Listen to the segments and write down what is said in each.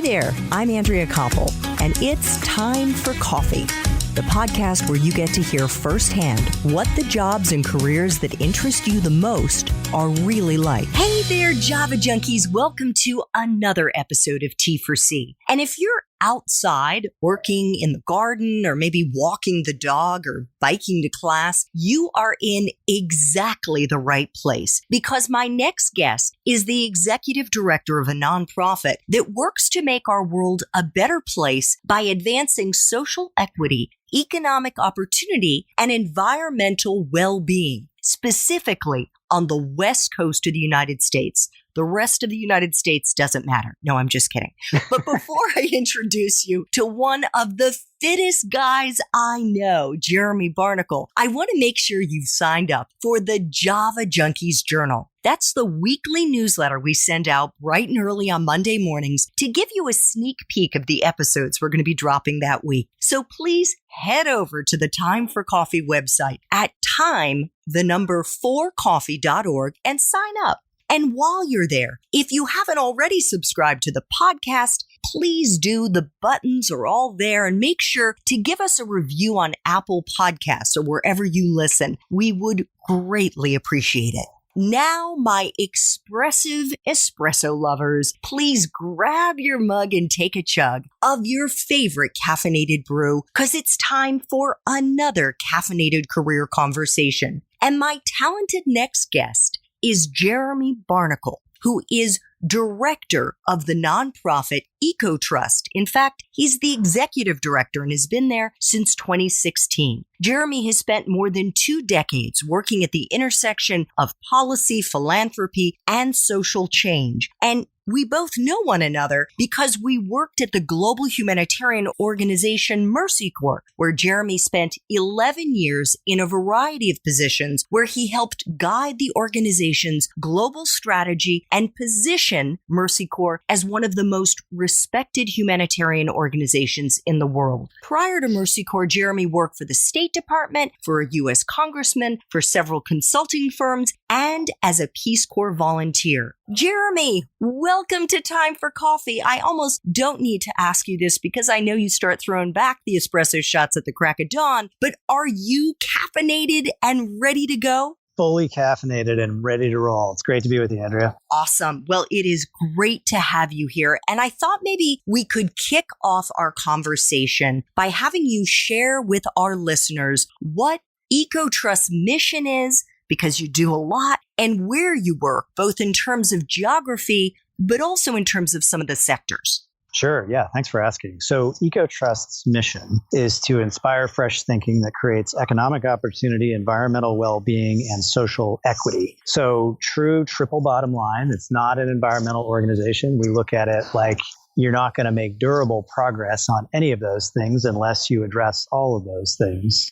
Hi there, I'm Andrea Koppel, and it's time for coffee, the podcast where you get to hear firsthand what the jobs and careers that interest you the most are really like. Hey there, Java junkies. Welcome to another episode of T4C. And if you're outside working in the garden or maybe walking the dog or biking to class, you are in exactly the right place, because my next guest is the executive director of a nonprofit that works to make our world a better place by advancing social equity, economic opportunity, and environmental well-being, specifically on the West Coast of the United States. The rest of the United States doesn't matter. No, I'm just kidding. But before I introduce you to one of the fittest guys I know, Jeremy Barnicle, I want to make sure you've signed up for the Java Junkies Journal. That's the weekly newsletter we send out bright and early on Monday mornings to give you a sneak peek of the episodes we're going to be dropping that week. So please head over to the Time for Coffee website at time4coffee.org and sign up. And while you're there, if you haven't already subscribed to the podcast, please do. The buttons are all there, and make sure to give us a review on Apple Podcasts or wherever you listen. We would greatly appreciate it. Now, my expressive espresso lovers, please grab your mug and take a chug of your favorite caffeinated brew, because it's time for another caffeinated career conversation. And my talented next guest is Jeremy Barnicle, who is director of the nonprofit Ecotrust. In fact, he's the executive director and has been there since 2016. Jeremy has spent more than 2 decades working at the intersection of policy, philanthropy, and social change. And we both know one another because we worked at the global humanitarian organization Mercy Corps, where Jeremy spent 11 years in a variety of positions where he helped guide the organization's global strategy and position Mercy Corps as one of the most respected humanitarian organizations in the world. Prior to Mercy Corps, Jeremy worked for the State Department, for a U.S. congressman, for several consulting firms, and as a Peace Corps volunteer. Jeremy, welcome to Time for Coffee. I almost don't need to ask you this because I know you start throwing back the espresso shots at the crack of dawn, but are you caffeinated and ready to go? Fully caffeinated and ready to roll. It's great to be with you, Andrea. Awesome. Well, it is great to have you here. And I thought maybe we could kick off our conversation by having you share with our listeners what Ecotrust's mission is, because you do a lot, and where you work, both in terms of geography, but also in terms of some of the sectors. Sure. Yeah. Thanks for asking. So Ecotrust's mission is to inspire fresh thinking that creates economic opportunity, environmental well-being, and social equity. So true triple bottom line. It's not an environmental organization. We look at it like you're not going to make durable progress on any of those things unless you address all of those things.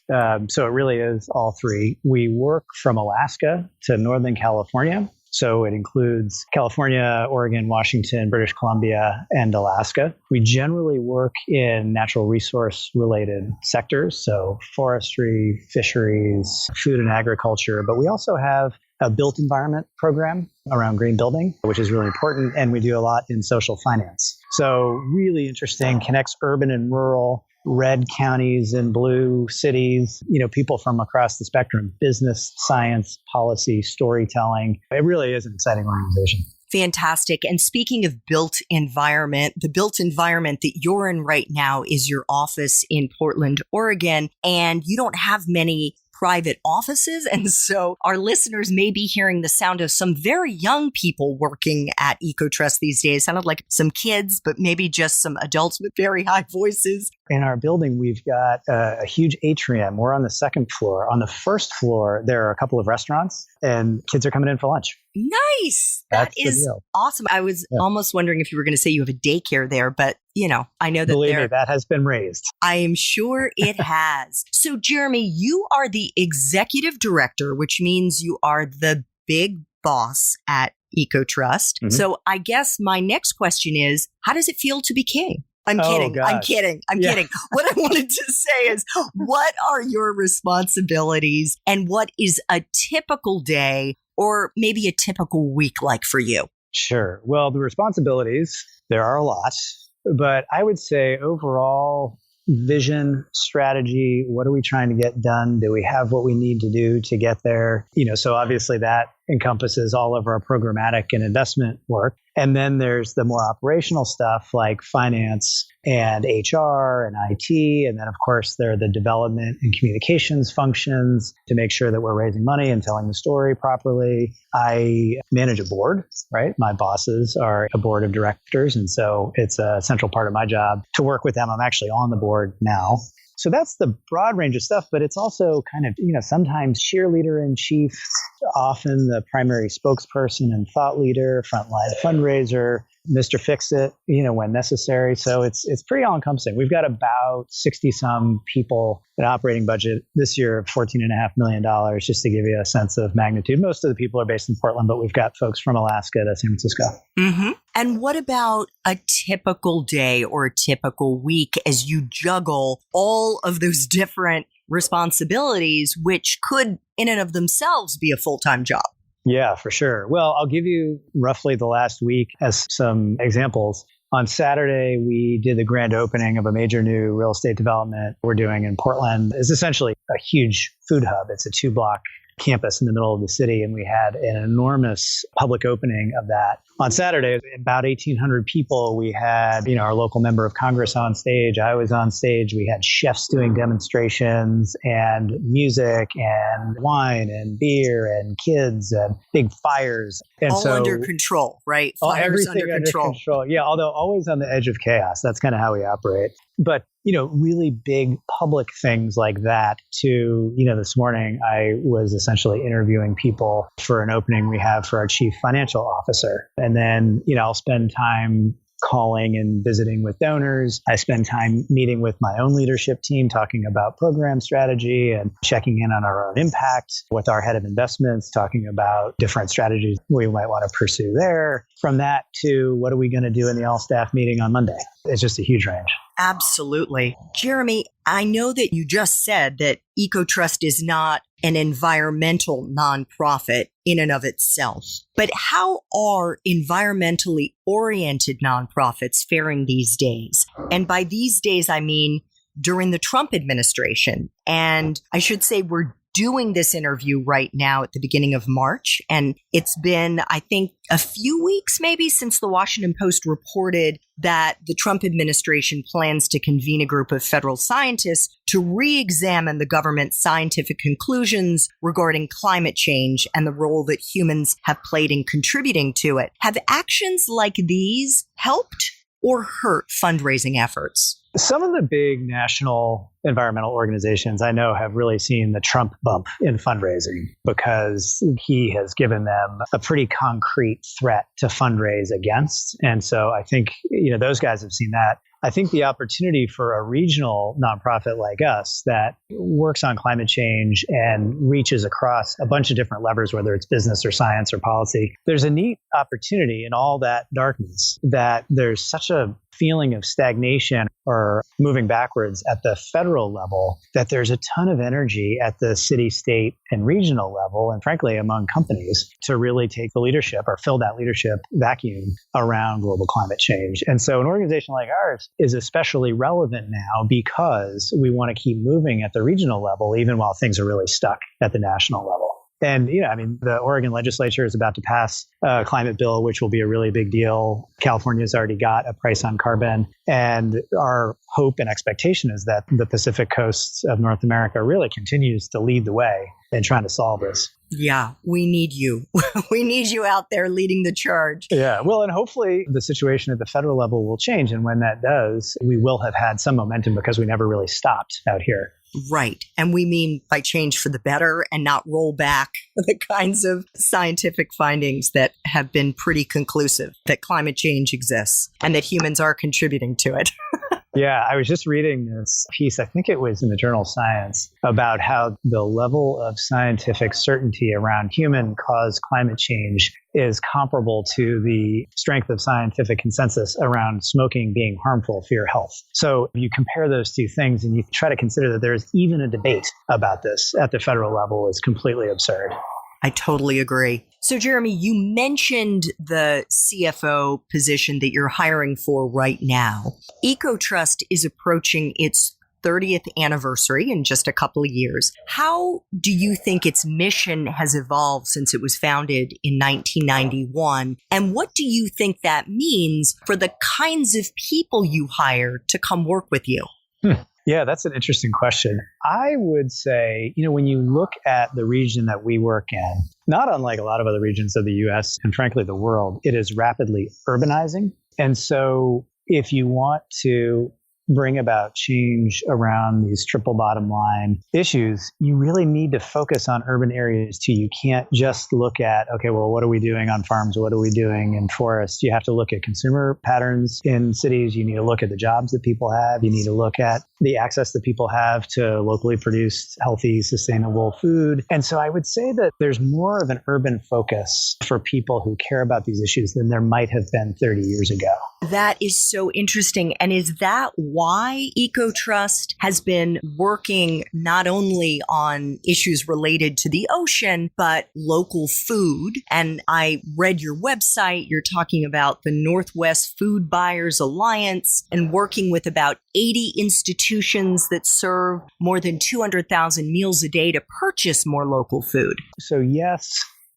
So it really is all three. We work from Alaska to Northern California. So it includes California, Oregon, Washington, British Columbia, and Alaska. We generally work in natural resource related sectors, so forestry, fisheries, food and agriculture, but we also have a built environment program around green building, which is really important, and we do a lot in social finance. So really interesting, connects urban and rural, red counties and blue cities, people from across the spectrum, business, science, policy, storytelling. It really is an exciting organization. Fantastic. And speaking of built environment, the built environment that you're in right now is your office in Portland, Oregon, and you don't have many private offices. And so our listeners may be hearing the sound of some very young people working at Ecotrust these days. Sounded like some kids, but maybe just some adults with very high voices. In our building, we've got a huge atrium. We're on the 2nd floor. On the 1st floor, there are a couple of restaurants and kids are coming in for lunch. Nice. That is awesome. I was almost wondering if you were going to say you have a daycare there, but I know that Believe me, that has been raised. I am sure it has. So Jeremy, you are the executive director, which means you are the big boss at Ecotrust. Mm-hmm. So I guess my next question is, how does it feel to be king? I'm kidding. What I wanted to say is, what are your responsibilities and what is a typical day or maybe a typical week like for you? Sure. Well, the responsibilities, there are a lot. But I would say overall, vision, strategy, what are we trying to get done? Do we have what we need to do to get there? So obviously that encompasses all of our programmatic and investment work. And then there's the more operational stuff like finance and HR and IT. And then, of course, there are the development and communications functions to make sure that we're raising money and telling the story properly. I manage a board, right? My bosses are a board of directors. And so it's a central part of my job to work with them. I'm actually on the board now. So that's the broad range of stuff, but it's also kind of, sometimes cheerleader in chief, often the primary spokesperson and thought leader, frontline fundraiser, Mr. Fix-It, when necessary. So it's pretty all-encompassing. We've got about 60-some people, an operating budget this year of $14.5 million, just to give you a sense of magnitude. Most of the people are based in Portland, but we've got folks from Alaska to San Francisco. Mm-hmm. And what about a typical day or a typical week as you juggle all of those different responsibilities, which could in and of themselves be a full-time job? Yeah, for sure. Well, I'll give you roughly the last week as some examples. On Saturday, we did the grand opening of a major new real estate development we're doing in Portland. It's essentially a huge food hub. It's a 2-block campus in the middle of the city, and we had an enormous public opening of that. On Saturday, about 1,800 people. We had, our local member of Congress on stage. I was on stage. We had chefs doing demonstrations and music and wine and beer and kids and big fires. And all under control, right? Fires under control. Yeah, although always on the edge of chaos. That's kind of how we operate. But, really big public things like that to, this morning I was essentially interviewing people for an opening we have for our chief financial officer. And then, I'll spend time calling and visiting with donors. I spend time meeting with my own leadership team, talking about program strategy and checking in on our own impact with our head of investments, talking about different strategies we might want to pursue there. From that to what are we going to do in the all-staff meeting on Monday? It's just a huge range. Absolutely. Jeremy, I know that you just said that Ecotrust is not an environmental nonprofit in and of itself, but how are environmentally oriented nonprofits faring these days? And by these days, I mean during the Trump administration. And I should say we're doing this interview right now at the beginning of March. And it's been, I think, a few weeks maybe since the Washington Post reported that the Trump administration plans to convene a group of federal scientists to re-examine the government's scientific conclusions regarding climate change and the role that humans have played in contributing to it. Have actions like these helped or hurt fundraising efforts? Some of the big national environmental organizations I know have really seen the Trump bump in fundraising because he has given them a pretty concrete threat to fundraise against. And so I think, those guys have seen that. I think the opportunity for a regional nonprofit like us that works on climate change and reaches across a bunch of different levers, whether it's business or science or policy, there's a neat opportunity in all that darkness that there's such a feeling of stagnation or moving backwards at the federal level that there's a ton of energy at the city, state, and regional level, and frankly, among companies to really take the leadership or fill that leadership vacuum around global climate change. And so an organization like ours is especially relevant now because we want to keep moving at the regional level, even while things are really stuck at the national level. And, the Oregon legislature is about to pass a climate bill, which will be a really big deal. California's already got a price on carbon. And our hope and expectation is that the Pacific coast of North America really continues to lead the way in trying to solve this. Yeah, we need you. We need you out there leading the charge. Yeah, well, and hopefully the situation at the federal level will change. And when that does, we will have had some momentum because we never really stopped out here. Right. And we mean by change for the better and not roll back the kinds of scientific findings that have been pretty conclusive that climate change exists and that humans are contributing to it. Yeah, I was just reading this piece, I think it was in the journal Science, about how the level of scientific certainty around human-caused climate change is comparable to the strength of scientific consensus around smoking being harmful for your health. So you compare those two things and you try to consider that there's even a debate about this at the federal level is completely absurd. I totally agree. So, Jeremy, you mentioned the CFO position that you're hiring for right now. Ecotrust is approaching its 30th anniversary in just a couple of years. How do you think its mission has evolved since it was founded in 1991? And what do you think that means for the kinds of people you hire to come work with you? Yeah, that's an interesting question. I would say, when you look at the region that we work in, not unlike a lot of other regions of the US and frankly the world, it is rapidly urbanizing. And so if you want to bring about change around these triple bottom line issues, you really need to focus on urban areas too. You can't just look at, okay, well, what are we doing on farms? What are we doing in forests? You have to look at consumer patterns in cities. You need to look at the jobs that people have. You need to look at the access that people have to locally produced, healthy, sustainable food. And so I would say that there's more of an urban focus for people who care about these issues than there might have been 30 years ago. That is so interesting. And is that why Ecotrust has been working not only on issues related to the ocean, but local food? And I read your website. You're talking about the Northwest Food Buyers Alliance and working with about 80 institutions that serve more than 200,000 meals a day to purchase more local food. So yes.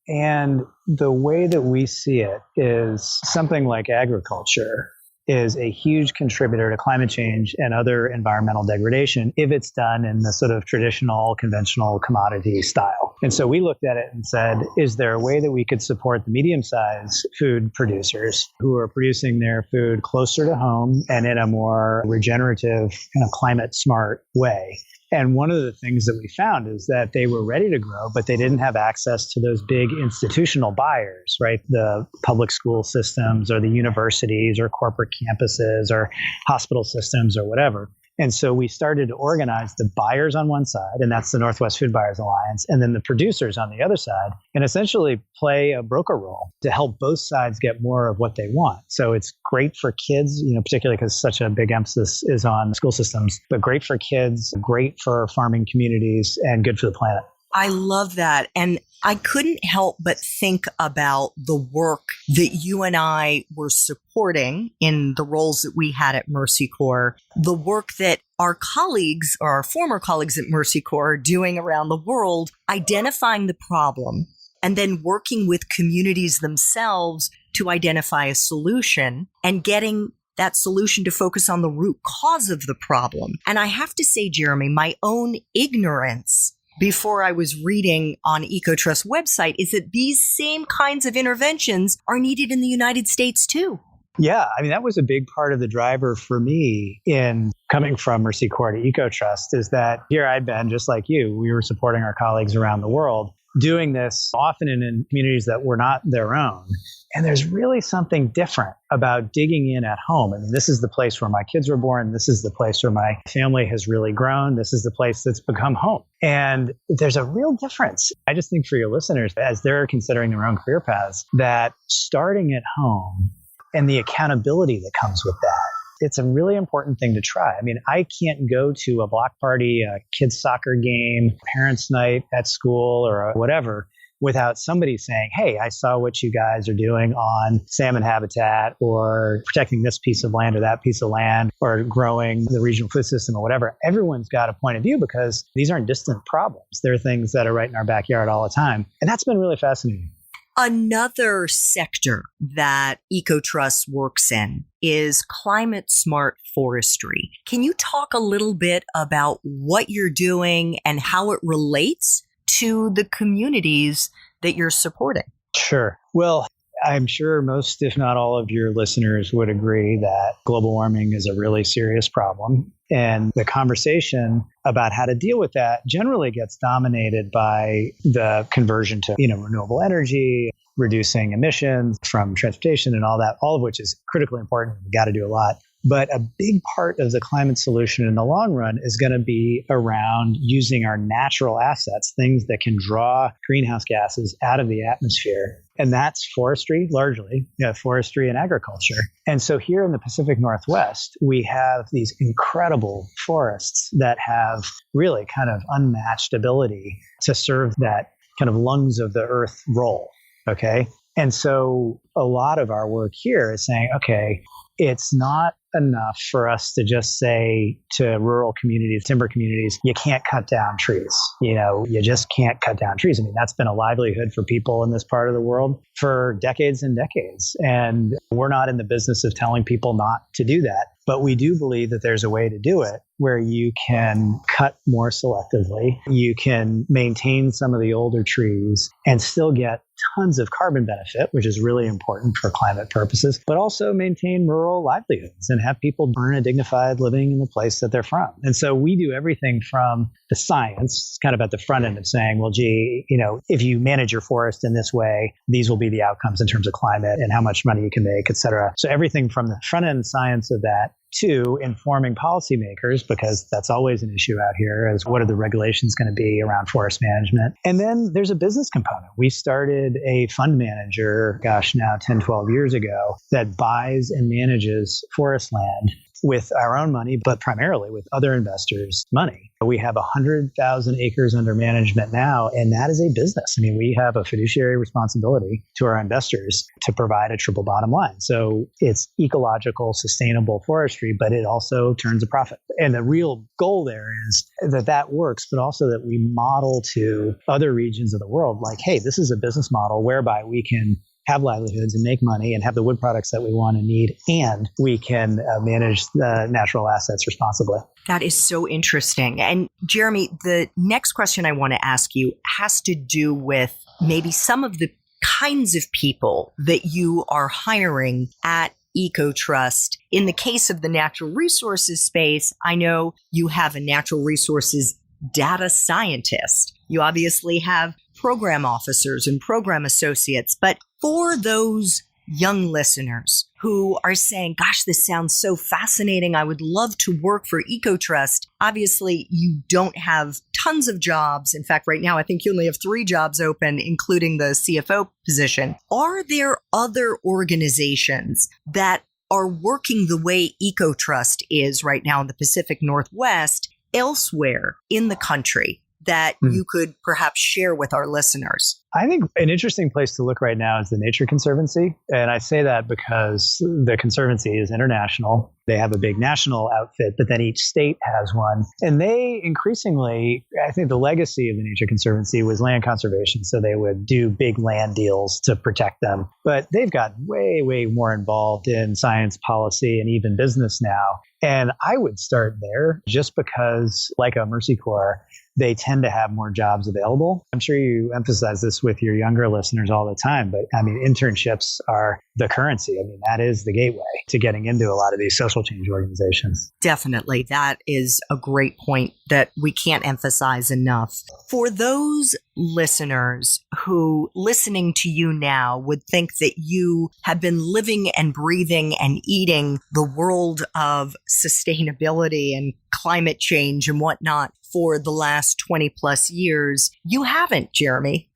And the way that we see it is something like agriculture is a huge contributor to climate change and other environmental degradation if it's done in the sort of traditional, conventional commodity style. And so we looked at it and said, is there a way that we could support the medium-sized food producers who are producing their food closer to home and in a more regenerative, kind of climate-smart way? And one of the things that we found is that they were ready to grow, but they didn't have access to those big institutional buyers, right? The public school systems or the universities or corporate campuses or hospital systems or whatever. And so we started to organize the buyers on one side, and that's the Northwest Food Buyers Alliance, and then the producers on the other side, and essentially play a broker role to help both sides get more of what they want. So it's great for kids, particularly because such a big emphasis is on school systems, but great for kids, great for farming communities, and good for the planet. I love that. And I couldn't help but think about the work that you and I were supporting in the roles that we had at Mercy Corps, the work that our colleagues or our former colleagues at Mercy Corps are doing around the world, identifying the problem and then working with communities themselves to identify a solution and getting that solution to focus on the root cause of the problem. And I have to say, Jeremy, my own ignorance before I was reading on Ecotrust's website is that these same kinds of interventions are needed in the United States too. Yeah, that was a big part of the driver for me in coming from Mercy Corps to Ecotrust is that here I'd been, just like you, we were supporting our colleagues around the world, doing this often in communities that were not their own. And there's really something different about digging in at home. This is the place where my kids were born. This is the place where my family has really grown. This is the place that's become home. And there's a real difference. I just think for your listeners, as they're considering their own career paths, that starting at home and the accountability that comes with that, it's a really important thing to try. I can't go to a block party, a kids' soccer game, parents' night at school or whatever without somebody saying, hey, I saw what you guys are doing on salmon habitat or protecting this piece of land or that piece of land or growing the regional food system or whatever. Everyone's got a point of view because these aren't distant problems. They're things that are right in our backyard all the time. And that's been really fascinating. Another sector that Ecotrust works in is climate smart forestry. Can you talk a little bit about what you're doing and how it relates to the communities that you're supporting? Sure. Well, I'm sure most, if not all of your listeners would agree that global warming is a really serious problem. And the conversation about how to deal with that generally gets dominated by the conversion to, renewable energy, reducing emissions from transportation and all that, all of which is critically important. We've got to do a lot. But a big part of the climate solution in the long run is going to be around using our natural assets, things that can draw greenhouse gases out of the atmosphere. And that's forestry, largely, forestry and agriculture. And so here in the Pacific Northwest, we have these incredible forests that have really kind of unmatched ability to serve that kind of lungs of the earth roll. Okay. And so a lot of our work here is saying, okay, it's not enough for us to just say to rural communities, timber communities, you can't cut down trees. You just can't cut down trees. I mean, that's been a livelihood for people in this part of the world for decades and decades. And we're not in the business of telling people not to do that. But we do believe that there's a way to do it where you can cut more selectively. You can maintain some of the older trees and still get tons of carbon benefit, which is really important for climate purposes, but also maintain rural livelihoods and have people earn a dignified living in the place that they're from. And so we do everything from the science, kind of at the front end of saying, well, gee, if you manage your forest in this way, these will be the outcomes in terms of climate and how much money you can make, et cetera. So everything from the front end science of that to informing policymakers, because that's always an issue out here, is what are the regulations going to be around forest management? And then there's a business component. We started a fund manager, now 10, 12 years ago, that buys and manages forest land with our own money, but primarily with other investors' money. We have 100,000 acres under management now, and that is a business. I mean, we have a fiduciary responsibility to our investors to provide a triple bottom line. So it's ecological, sustainable forestry, but it also turns a profit. And the real goal there is that works, but also that we model to other regions of the world, like, hey, this is a business model whereby we can have livelihoods and make money and have the wood products that we want and need, and we can manage the natural assets responsibly. That is so interesting. And Jeremy, the next question I want to ask you has to do with maybe some of the kinds of people that you are hiring at Ecotrust. In the case of the natural resources space, I know you have a natural resources data scientist. You obviously have program officers and program associates. But for those young listeners who are saying, gosh, this sounds so fascinating, I would love to work for Ecotrust. Obviously, you don't have tons of jobs. In fact, right now, I think you only have 3 jobs open, including the CFO position. Are there other organizations that are working the way Ecotrust is right now in the Pacific Northwest elsewhere in the country that you could perhaps share with our listeners? I think an interesting place to look right now is the Nature Conservancy. And I say that because the Conservancy is international. They have a big national outfit, but then each state has one. And they increasingly, I think the legacy of the Nature Conservancy was land conservation. So they would do big land deals to protect them. But they've got way, way more involved in science policy and even business now. And I would start there just because, like a Mercy Corps, they tend to have more jobs available. I'm sure you emphasize this with your younger listeners all the time, but I mean, internships are the currency. I mean, that is the gateway to getting into a lot of these social change organizations. Definitely. That is a great point that we can't emphasize enough. For those listeners who, listening to you now, would think that you have been living and breathing and eating the world of sustainability and climate change and whatnot for the last 20 plus years, you haven't, Jeremy.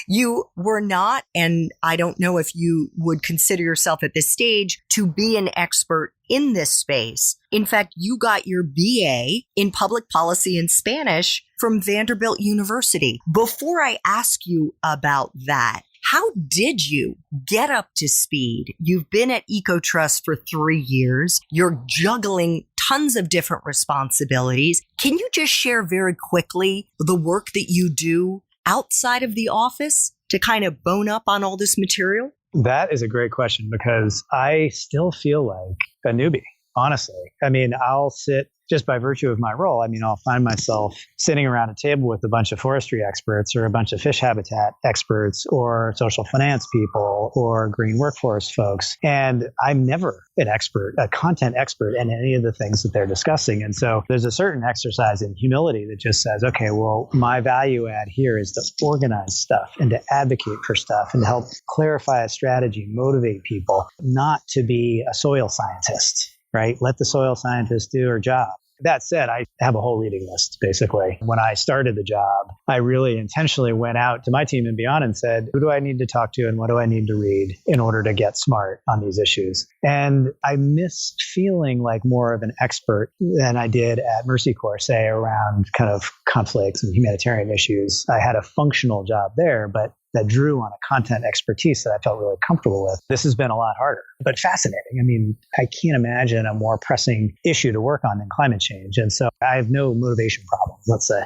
You were not, and I don't know if you would consider yourself at this stage to be an expert in this space. In fact, you got your BA in public policy in Spanish from Vanderbilt University. Before I ask you about that, how did you get up to speed? You've been at Ecotrust for 3 years. You're juggling tons of different responsibilities. Can you just share very quickly the work that you do outside of the office to kind of bone up on all this material? That is a great question because I still feel like a newbie, honestly. I mean, I'll sit just by virtue of my role. I mean, I'll find myself sitting around a table with a bunch of forestry experts or a bunch of fish habitat experts or social finance people or green workforce folks. And I'm never an expert, a content expert in any of the things that they're discussing. And so there's a certain exercise in humility that just says, okay, well, my value add here is to organize stuff and to advocate for stuff and to help clarify a strategy, motivate people, not to be a soil scientist. Right? Let the soil scientists do her job. That said, I have a whole reading list, basically. When I started the job, I really intentionally went out to my team and beyond and said, who do I need to talk to and what do I need to read in order to get smart on these issues? And I miss feeling like more of an expert than I did at Mercy Corps, say, around kind of conflicts and humanitarian issues. I had a functional job there, but that drew on a content expertise that I felt really comfortable with. This has been a lot harder, but fascinating. I mean, I can't imagine a more pressing issue to work on than climate change. And so I have no motivation problems, let's say.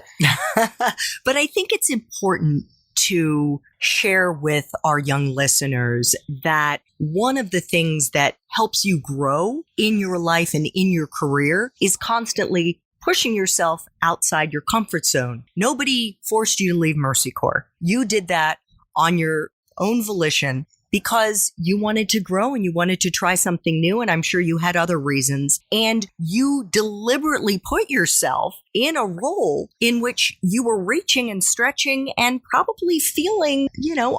But I think it's important to share with our young listeners that one of the things that helps you grow in your life and in your career is constantly pushing yourself outside your comfort zone. Nobody forced you to leave Mercy Corps. You did that on your own volition because you wanted to grow and you wanted to try something new. And I'm sure you had other reasons. And you deliberately put yourself in a role in which you were reaching and stretching and probably feeling,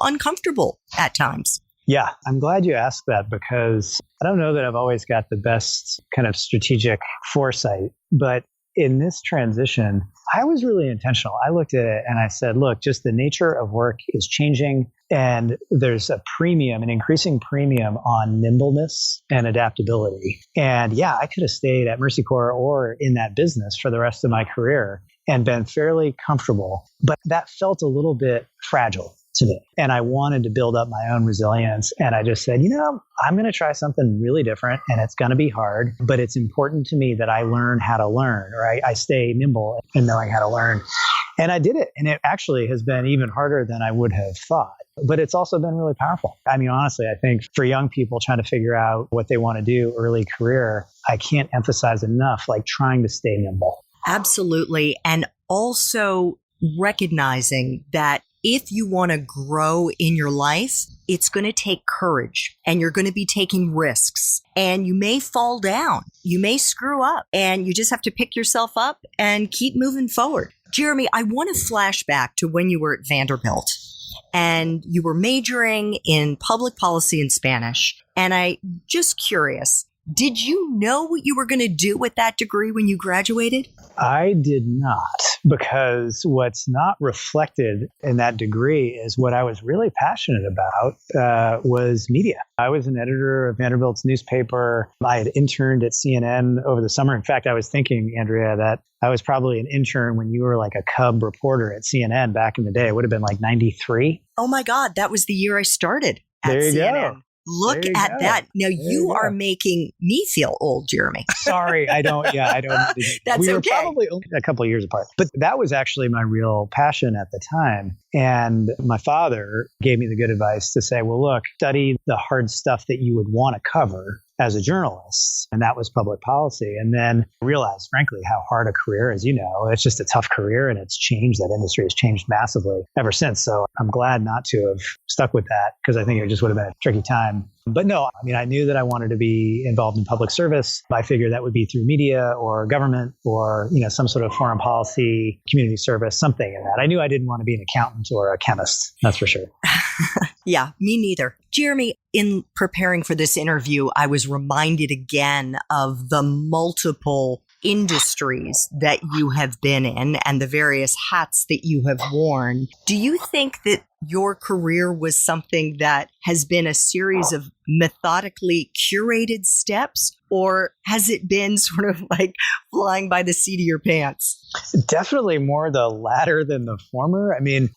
uncomfortable at times. Yeah, I'm glad you asked that because I don't know that I've always got the best kind of strategic foresight, but in this transition, I was really intentional. I looked at it and I said, look, just the nature of work is changing and there's a premium, an increasing premium on nimbleness and adaptability. And yeah, I could have stayed at Mercy Corps or in that business for the rest of my career and been fairly comfortable, but that felt a little bit fragile to me. And I wanted to build up my own resilience. And I just said, I'm going to try something really different and it's going to be hard, but it's important to me that I learn how to learn, or I stay nimble in knowing how to learn. And I did it. And it actually has been even harder than I would have thought. But it's also been really powerful. I mean, honestly, I think for young people trying to figure out what they want to do early career, I can't emphasize enough, like trying to stay nimble. Absolutely. And also recognizing that if you want to grow in your life, it's going to take courage and you're going to be taking risks and you may fall down. You may screw up and you just have to pick yourself up and keep moving forward. Jeremy, I want to flash back to when you were at Vanderbilt and you were majoring in public policy and Spanish. And I'm just curious, did you know what you were going to do with that degree when you graduated? I did not, because what's not reflected in that degree is what I was really passionate about was media. I was an editor of Vanderbilt's newspaper. I had interned at CNN over the summer. In fact, I was thinking, Andrea, that I was probably an intern when you were like a cub reporter at CNN back in the day. It would have been like 93. Oh my God, that was the year I started at there you CNN. Go. Look at that. Now you are making me feel old, Jeremy. Sorry, I don't. That's we were okay. probably only a couple of years apart. But that was actually my real passion at the time. And my father gave me the good advice to say, well, look, study the hard stuff that you would want to cover as a journalist. And that was public policy. And then I realized, frankly, how hard a career is. It's just a tough career and it's changed. That industry has changed massively ever since. So I'm glad not to have stuck with that because I think it just would have been a tricky time. But no, I knew that I wanted to be involved in public service. I figured that would be through media or government or, some sort of foreign policy, community service, something in that. I knew I didn't want to be an accountant or a chemist. That's for sure. Yeah, me neither. Jeremy, in preparing for this interview, I was reminded again of the multiple industries that you have been in and the various hats that you have worn. Do you think that your career was something that has been a series of methodically curated steps, or has it been sort of like flying by the seat of your pants? Definitely more the latter than the former.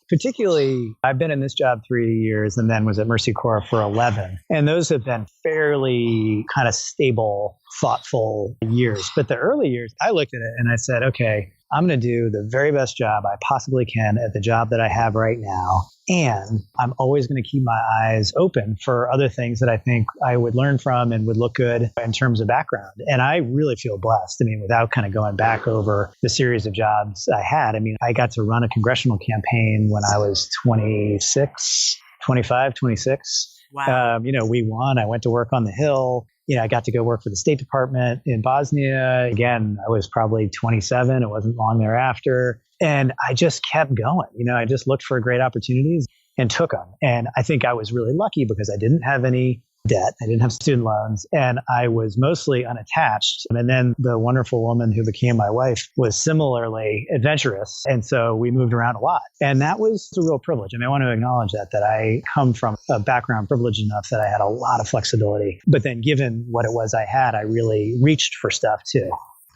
Particularly, I've been in this job 3 years and then was at Mercy Corps for 11. And those have been fairly kind of stable, thoughtful years. But the early years, I looked at it and I said, okay, I'm going to do the very best job I possibly can at the job that I have right now. And I'm always going to keep my eyes open for other things that I think I would learn from and would look good in terms of background. And I really feel blessed. without kind of going back over the series of jobs I had, I got to run a congressional campaign when I was 26. Wow. We won. I went to work on the Hill. I got to go work for the State Department in Bosnia. Again, I was probably 27. It wasn't long thereafter. And I just kept going. I just looked for great opportunities and took them. And I think I was really lucky because I didn't have any debt. I didn't have student loans, and I was mostly unattached. And then the wonderful woman who became my wife was similarly adventurous. And so we moved around a lot. And that was a real privilege. I mean, I want to acknowledge that I come from a background privileged enough that I had a lot of flexibility. But then given what it was I had, I really reached for stuff too.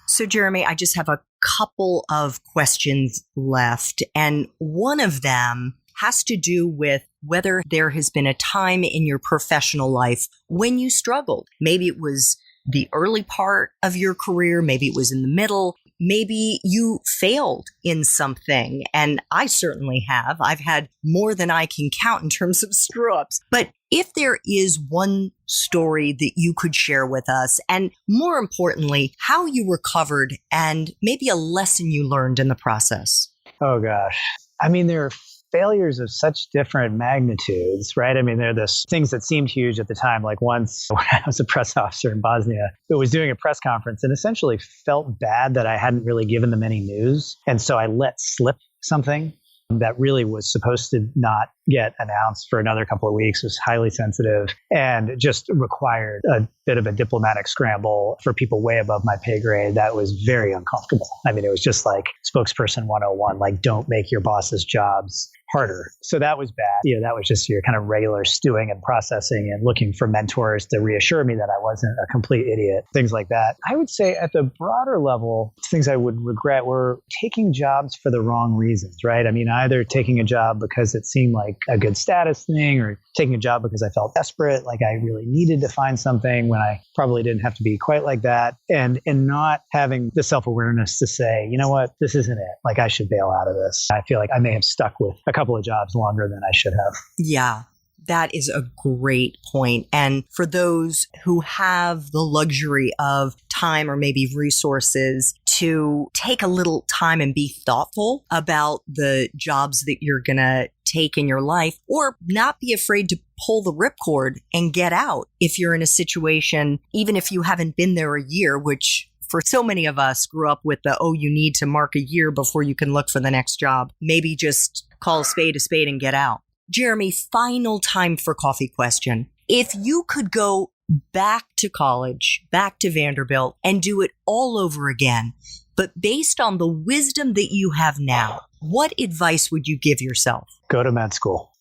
So, Jeremy, I just have a couple of questions left. And one of them has to do with whether there has been a time in your professional life when you struggled. Maybe it was the early part of your career. Maybe it was in the middle. Maybe you failed in something. And I certainly have. I've had more than I can count in terms of screw-ups. But if there is one story that you could share with us, and more importantly, how you recovered and maybe a lesson you learned in the process. Oh, gosh. I mean, there are failures of such different magnitudes, right? I mean, they're the things that seemed huge at the time. Like once when I was a press officer in Bosnia, I was doing a press conference and essentially felt bad that I hadn't really given them any news. And so I let slip something that really was supposed to not get announced for another couple of weeks, was highly sensitive and just required a bit of a diplomatic scramble for people way above my pay grade. That was very uncomfortable. I mean, it was just like spokesperson 101, like don't make your boss's jobs harder. So that was bad. That was just your kind of regular stewing and processing and looking for mentors to reassure me that I wasn't a complete idiot, things like that. I would say at the broader level, things I would regret were taking jobs for the wrong reasons, right? I mean, either taking a job because it seemed like a good status thing or taking a job because I felt desperate, like I really needed to find something when I probably didn't have to be quite like that. And not having the self-awareness to say, you know what, this isn't it. Like I should bail out of this. I feel like I may have stuck with a couple of jobs longer than I should have. Yeah, that is a great point. And for those who have the luxury of time or maybe resources to take a little time and be thoughtful about the jobs that you're going to take in your life, or not be afraid to pull the ripcord and get out if you're in a situation, even if you haven't been there a year, which for so many of us grew up with you need to mark a year before you can look for the next job. Maybe just call a spade and get out. Jeremy, final time for coffee question. If you could go back to college, back to Vanderbilt, and do it all over again, but based on the wisdom that you have now, what advice would you give yourself? Go to med school.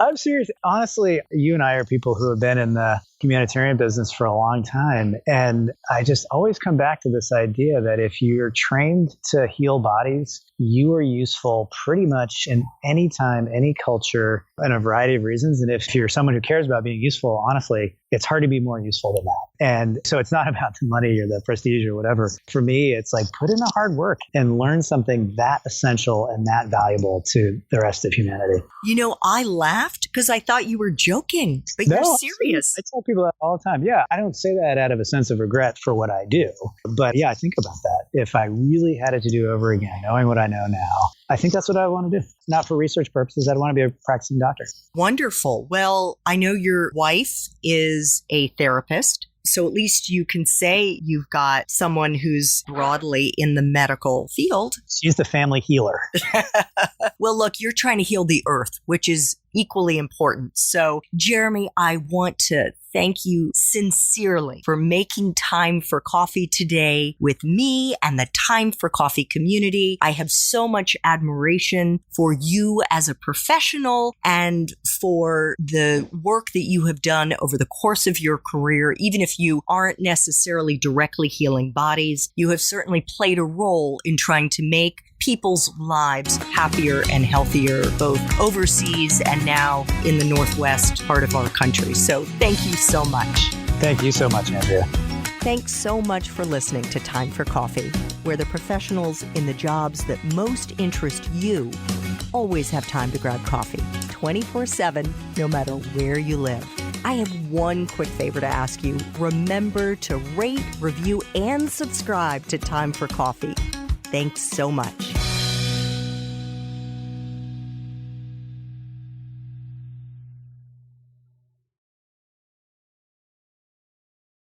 I'm serious. Honestly, you and I are people who have been in the humanitarian business for a long time. And I just always come back to this idea that if you're trained to heal bodies, you are useful pretty much in any time, any culture, and a variety of reasons. And if you're someone who cares about being useful, honestly, it's hard to be more useful than that. And so it's not about the money or the prestige or whatever. For me, it's like put in the hard work and learn something that essential and that valuable to the rest of humanity. I laughed because I thought you were joking, but No, you're serious. I tell people that all the time. Yeah, I don't say that out of a sense of regret for what I do. But yeah, I think about that. If I really had it to do over again, knowing what I know now, I think that's what I want to do. Not for research purposes. I'd want to be a practicing doctor. Wonderful. Well, I know your wife is a therapist. So at least you can say you've got someone who's broadly in the medical field. She's the family healer. Well, look, you're trying to heal the earth, which is equally important. So, Jeremy, I want to thank you sincerely for making time for coffee today with me and the Time for Coffee community. I have so much admiration for you as a professional and for the work that you have done over the course of your career. Even if you aren't necessarily directly healing bodies, you have certainly played a role in trying to make people's lives happier and healthier, both overseas and now in the Northwest part of our country. So thank you so much. Thank you so much, Andrea. Thanks so much for listening to Time for Coffee, where the professionals in the jobs that most interest you always have time to grab coffee 24/7, no matter where you live. I have one quick favor to ask you. Remember to rate, review, and subscribe to Time for Coffee. Thanks so much.